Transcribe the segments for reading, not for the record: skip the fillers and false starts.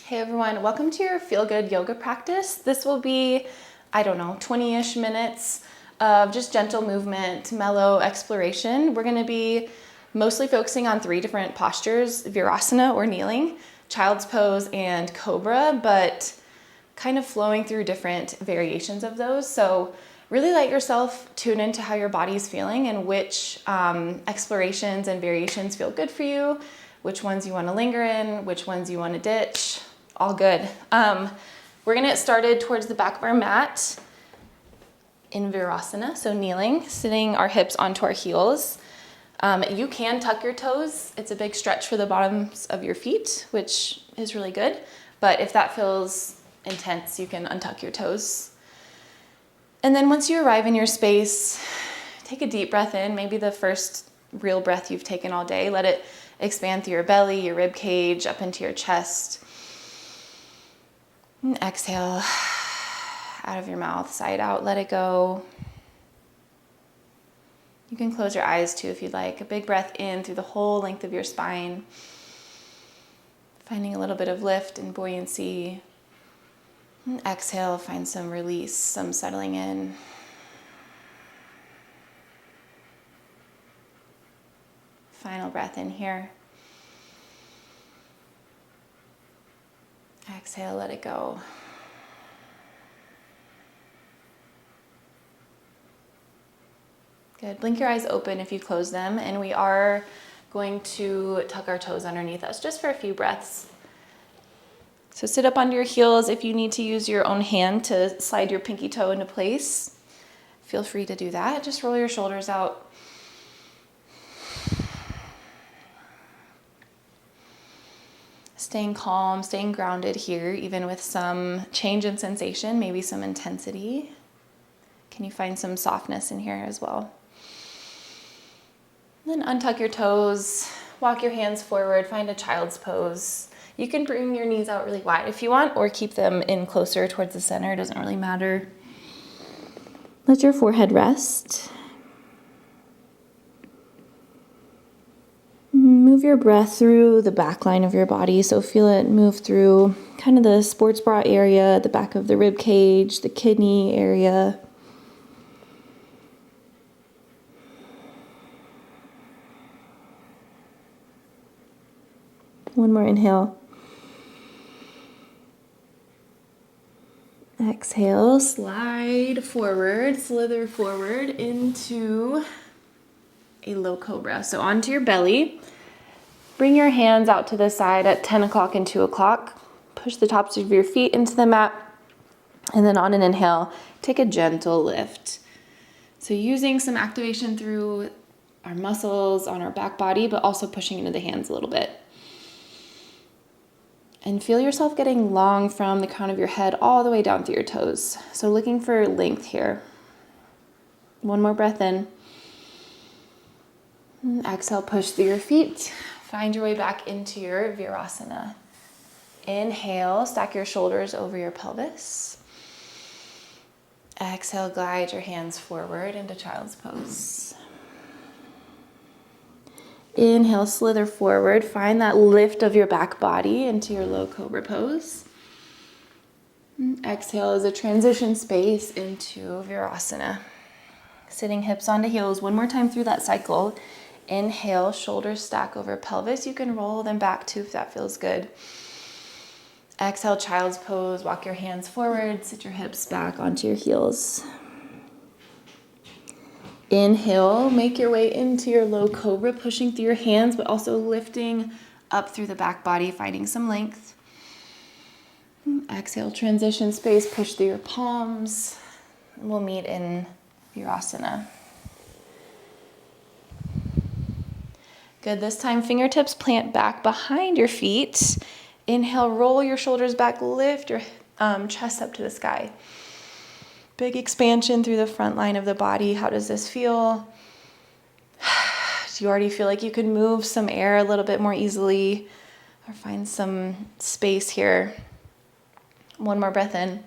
Hey everyone, welcome to your Feel Good yoga practice. This will be, 20-ish minutes of just gentle movement, mellow exploration. We're gonna be mostly focusing on 3 different postures: virasana or kneeling, child's pose, and cobra, but kind of flowing through different variations of those. So really let yourself tune into how your body's feeling and which explorations and variations feel good for you, which ones you wanna linger in, which ones you wanna ditch. All good. We're gonna get started towards the back of our mat in virasana, so kneeling, sitting our hips onto our heels. You can tuck your toes. It's a big stretch for the bottoms of your feet, which is really good. But if that feels intense, you can untuck your toes. And then once you arrive in your space, take a deep breath in, maybe the first real breath you've taken all day. Let it expand through your belly, your rib cage, up into your chest. And exhale out of your mouth, side out, let it go. You can close your eyes too if you'd like. A big breath in through the whole length of your spine, finding a little bit of lift and buoyancy. And exhale, find some release, some settling in. Final breath in here. Exhale, let it go. Good. Blink your eyes open if you close them, and we are going to tuck our toes underneath us just for a few breaths. So sit up onto your heels. If you need to use your own hand to slide your pinky toe into place, feel free to do that. Just roll your shoulders out. Staying calm, staying grounded here, even with some change in sensation, maybe some intensity. Can you find some softness in here as well? Then untuck your toes, walk your hands forward, find a child's pose. You can bring your knees out really wide if you want, or keep them in closer towards the center. It doesn't really matter. Let your forehead rest. Move your breath through the back line of your body. So feel it move through kind of the sports bra area, the back of the rib cage, the kidney area. One more inhale. Exhale, slide forward, slither forward into a low cobra. So onto your belly. Bring your hands out to the side at 10 o'clock and 2 o'clock. Push the tops of your feet into the mat. And then on an inhale, take a gentle lift. So using some activation through our muscles on our back body, but also pushing into the hands a little bit. And feel yourself getting long from the crown of your head all the way down through your toes. So looking for length here. One more breath in. And exhale, push through your feet. Find your way back into your virasana. Inhale, stack your shoulders over your pelvis. Exhale, glide your hands forward into child's pose. Inhale, slither forward. Find that lift of your back body into your low cobra pose. Exhale as a transition space into virasana. Sitting hips onto heels. One more time through that cycle. Inhale, shoulders stack over pelvis. You can roll them back too if that feels good. Exhale, child's pose. Walk your hands forward. Sit your hips back onto your heels. Inhale, make your way into your low cobra, pushing through your hands, but also lifting up through the back body, finding some length. Exhale, transition space, push through your palms. We'll meet in virasana. Good, this time fingertips plant back behind your feet. Inhale, roll your shoulders back, lift your chest up to the sky. Big expansion through the front line of the body. How does this feel? Do you already feel like you could move some air a little bit more easily or find some space here? One more breath in.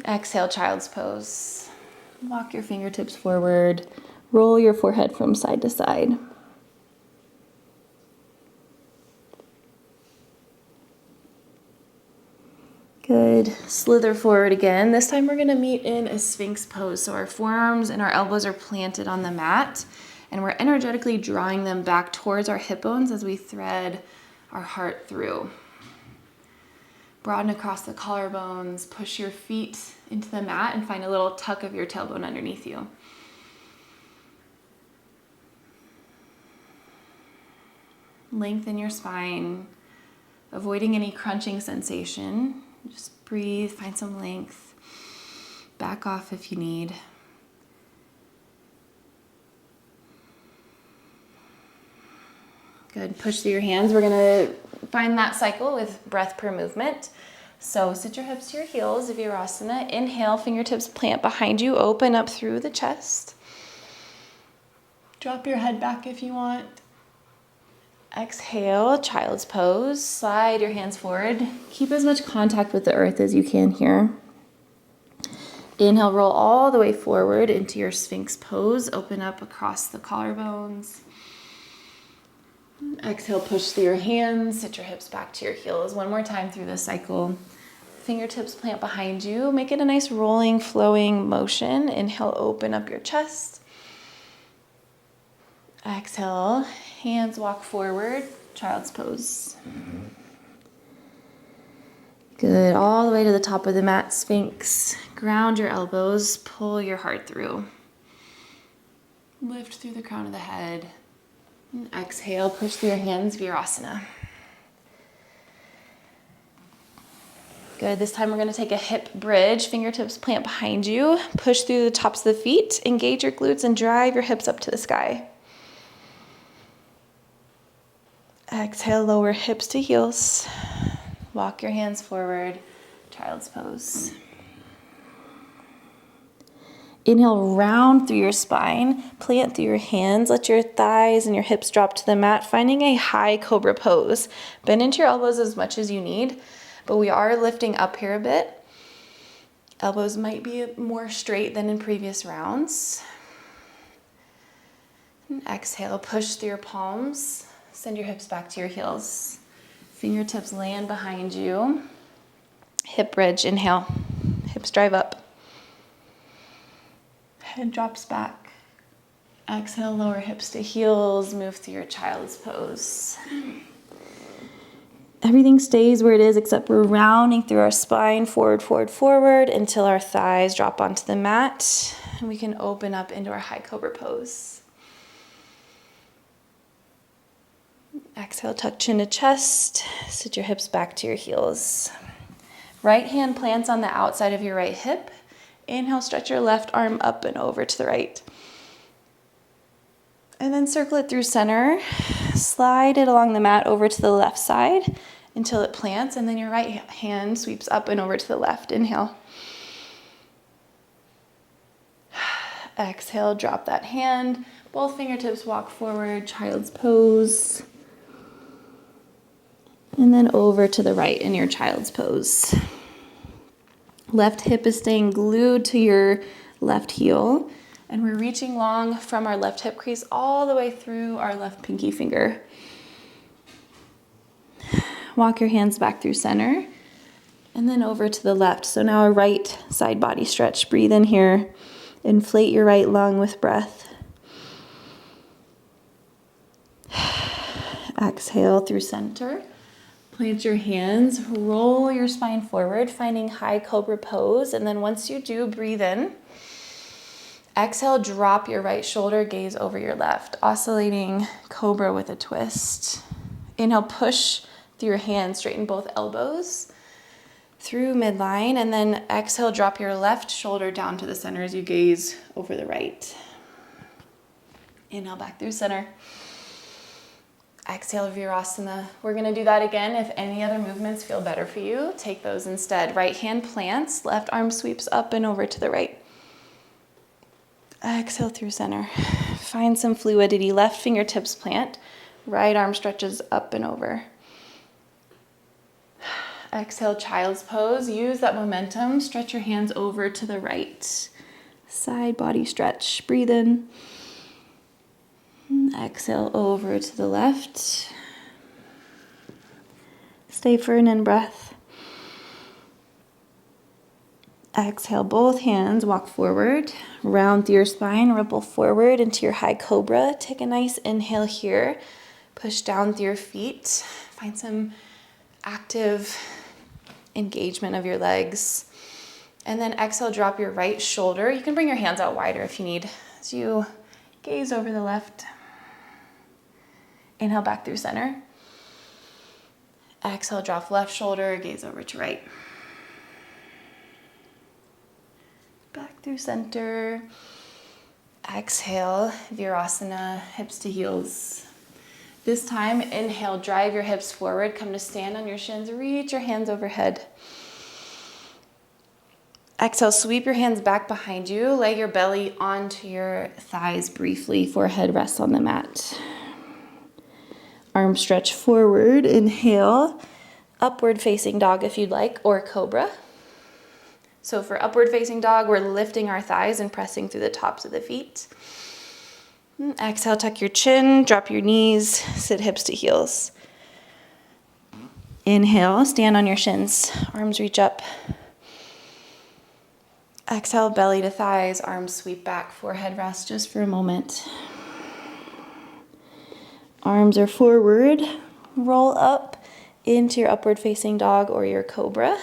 Exhale, child's pose. Walk your fingertips forward. Roll your forehead from side to side. Good. Slither forward again. This time we're going to meet in a sphinx pose. So our forearms and our elbows are planted on the mat, and we're energetically drawing them back towards our hip bones as we thread our heart through. Broaden across the collarbones, push your feet into the mat and find a little tuck of your tailbone underneath you. Lengthen your spine, avoiding any crunching sensation. Just breathe, find some length. Back off if you need. Good. Push through your hands. We're going to find that cycle with breath per movement. So sit your hips to your heels, virasana. Inhale, fingertips plant behind you. Open up through the chest. Drop your head back if you want. Exhale, child's pose. Slide your hands forward. Keep as much contact with the earth as you can here. Inhale, roll all the way forward into your sphinx pose. Open up across the collarbones. Exhale, push through your hands. Sit your hips back to your heels. One more time through this cycle. Fingertips plant behind you. Make it a nice rolling, flowing motion. Inhale, open up your chest. Exhale, hands walk forward, child's pose. Good, all the way to the top of the mat, sphinx. Ground your elbows, pull your heart through. Lift through the crown of the head. And exhale, push through your hands, virasana. Good, this time we're gonna take a hip bridge, fingertips plant behind you, push through the tops of the feet, engage your glutes and drive your hips up to the sky. Exhale, lower hips to heels. Walk your hands forward, child's pose. Inhale, round through your spine, plant through your hands, let your thighs and your hips drop to the mat, finding a high cobra pose. Bend into your elbows as much as you need, but we are lifting up here a bit. Elbows might be more straight than in previous rounds. And exhale, push through your palms. Send your hips back to your heels. Fingertips land behind you. Hip bridge, inhale. Hips drive up. Head drops back. Exhale, lower hips to heels. Move through your child's pose. Everything stays where it is except we're rounding through our spine, forward, forward, forward, until our thighs drop onto the mat. And we can open up into our high cobra pose. Exhale, tuck chin to chest. Sit your hips back to your heels. Right hand plants on the outside of your right hip. Inhale, stretch your left arm up and over to the right. And then circle it through center. Slide it along the mat over to the left side until it plants, and then your right hand sweeps up and over to the left. Inhale. Exhale, drop that hand. Both fingertips walk forward, child's pose. And then over to the right in your child's pose. Left hip is staying glued to your left heel. And we're reaching long from our left hip crease all the way through our left pinky finger. Walk your hands back through center. And then over to the left. So now a right side body stretch. Breathe in here. Inflate your right lung with breath. Exhale through center. Plant your hands, roll your spine forward, finding high cobra pose. And then once you do, breathe in. Exhale, drop your right shoulder, gaze over your left, oscillating cobra with a twist. Inhale, push through your hands, straighten both elbows through midline. And then exhale, drop your left shoulder down to the center as you gaze over the right. Inhale, back through center. Exhale, virasana. We're gonna do that again. If any other movements feel better for you, take those instead. Right hand plants, left arm sweeps up and over to the right. Exhale through center. Find some fluidity. Left fingertips plant, right arm stretches up and over. Exhale, child's pose. Use that momentum. Stretch your hands over to the right. Side body stretch. Breathe in. Exhale over to the left. Stay for an in breath. Exhale, both hands, walk forward, round through your spine, ripple forward into your high cobra. Take a nice inhale here, push down through your feet, find some active engagement of your legs. And then exhale, drop your right shoulder. You can bring your hands out wider if you need. As you gaze over the left, inhale back through center. Exhale, drop left shoulder, gaze over to right. Back through center. Exhale, virasana, hips to heels. This time, inhale, drive your hips forward, come to stand on your shins, reach your hands overhead. Exhale, sweep your hands back behind you, lay your belly onto your thighs briefly, forehead rests on the mat. Arms stretch forward, inhale, upward facing dog if you'd like, or cobra. So for upward facing dog, we're lifting our thighs and pressing through the tops of the feet. Exhale, tuck your chin, drop your knees, sit hips to heels. Inhale, stand on your shins, arms reach up. Exhale, belly to thighs, arms sweep back, forehead rest just for a moment. Arms are forward, roll up into your upward facing dog or your cobra.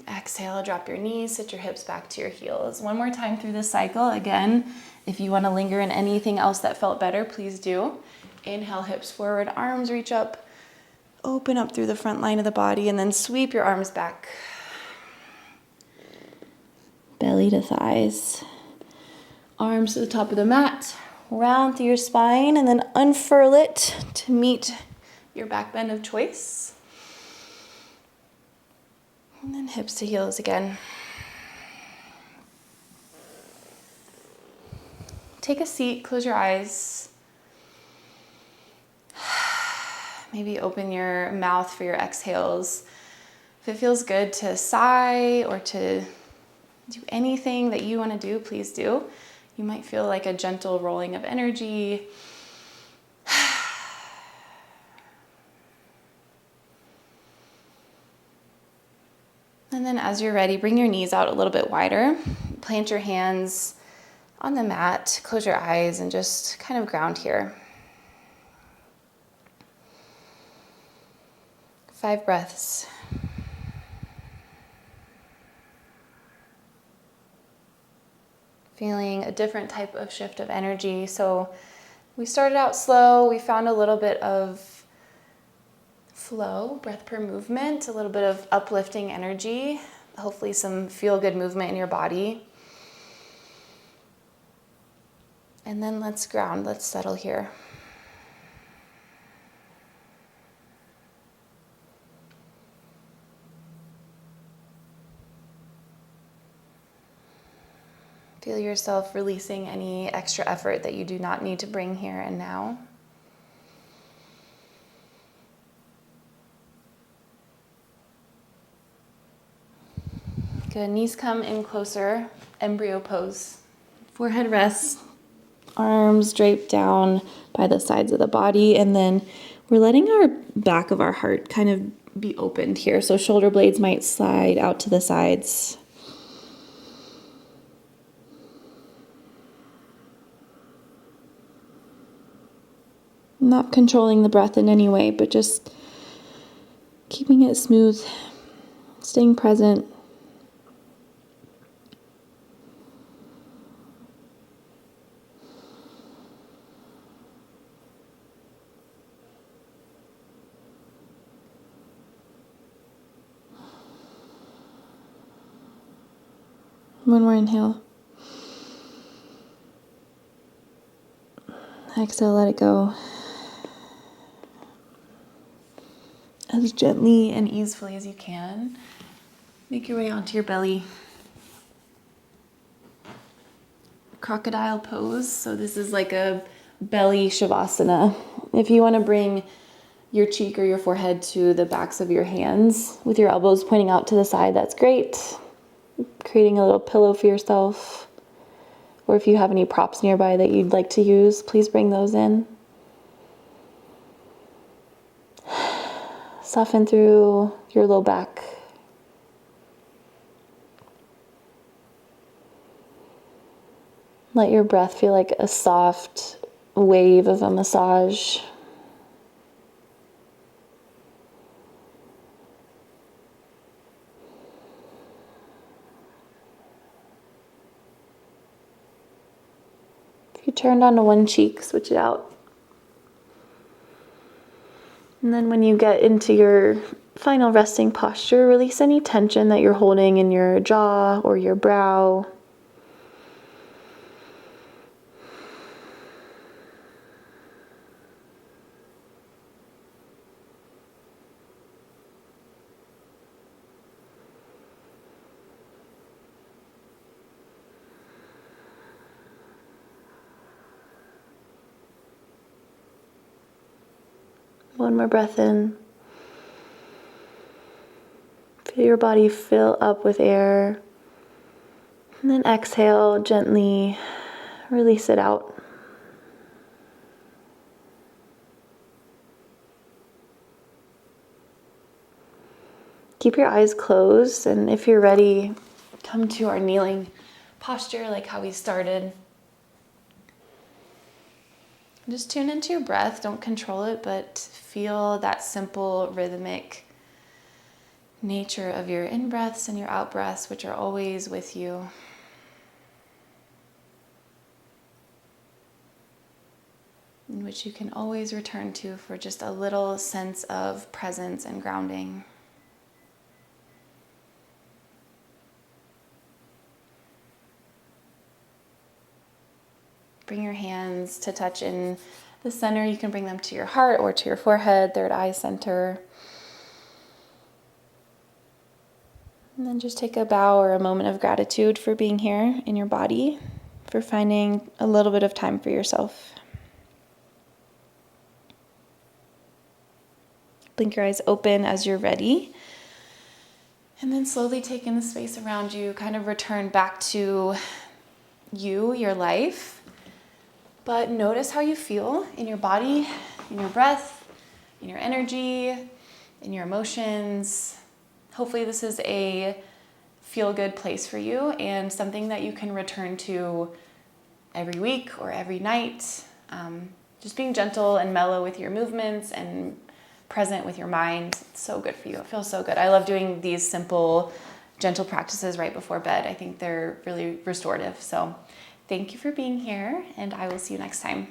Exhale, drop your knees, sit your hips back to your heels. One more time through this cycle. Again, if you want to linger in anything else that felt better, please do. Inhale, hips forward, arms reach up, open up through the front line of the body, and then sweep your arms back. Belly to thighs. Arms to the top of the mat, round through your spine, and then unfurl it to meet your back bend of choice. And then hips to heels again. Take a seat, close your eyes. Maybe open your mouth for your exhales. If it feels good to sigh or to do anything that you want to do, please do. You might feel like a gentle rolling of energy. And then as you're ready, bring your knees out a little bit wider. Plant your hands on the mat, close your eyes, and just kind of ground here. 5 breaths. Feeling a different type of shift of energy. So we started out slow. We found a little bit of flow, breath per movement, a little bit of uplifting energy, hopefully some feel-good movement in your body. And then let's ground, let's settle here. Feel yourself releasing any extra effort that you do not need to bring here and now. Good, knees come in closer, embryo pose. Forehead rests, arms draped down by the sides of the body, and then we're letting our back of our heart kind of be opened here. So shoulder blades might slide out to the sides. Not controlling the breath in any way, but just keeping it smooth, staying present. One more inhale. Exhale, let it go. As gently and easily as you can. Make your way onto your belly. Crocodile pose. So this is like a belly shavasana. If you want to bring your cheek or your forehead to the backs of your hands with your elbows pointing out to the side, that's great. Creating a little pillow for yourself. Or if you have any props nearby that you'd like to use, please bring those in. Soften through your low back, Let your breath feel like a soft wave of a massage. If you turned onto one cheek, switch it out. And then when you get into your final resting posture, release any tension that you're holding in your jaw or your brow. One more breath in. Feel your body fill up with air. And then exhale, gently release it out. Keep your eyes closed, and if you're ready, come to our kneeling posture like how we started. Just tune into your breath. Don't control it, but feel that simple rhythmic nature of your in-breaths and your out-breaths, which are always with you. In which you can always return to for just a little sense of presence and grounding. Bring your hands to touch in the center. You can bring them to your heart or to your forehead, third eye center. And then just take a bow or a moment of gratitude for being here in your body, for finding a little bit of time for yourself. Blink your eyes open as you're ready. And then slowly take in the space around you, kind of return back to you, your life. But notice how you feel in your body, in your breath, in your energy, in your emotions. Hopefully this is a feel-good place for you and something that you can return to every week or every night. Just being gentle and mellow with your movements and present with your mind. It's so good for you. It feels so good. I love doing these simple, gentle practices right before bed. I think they're really restorative. So thank you for being here, and I will see you next time.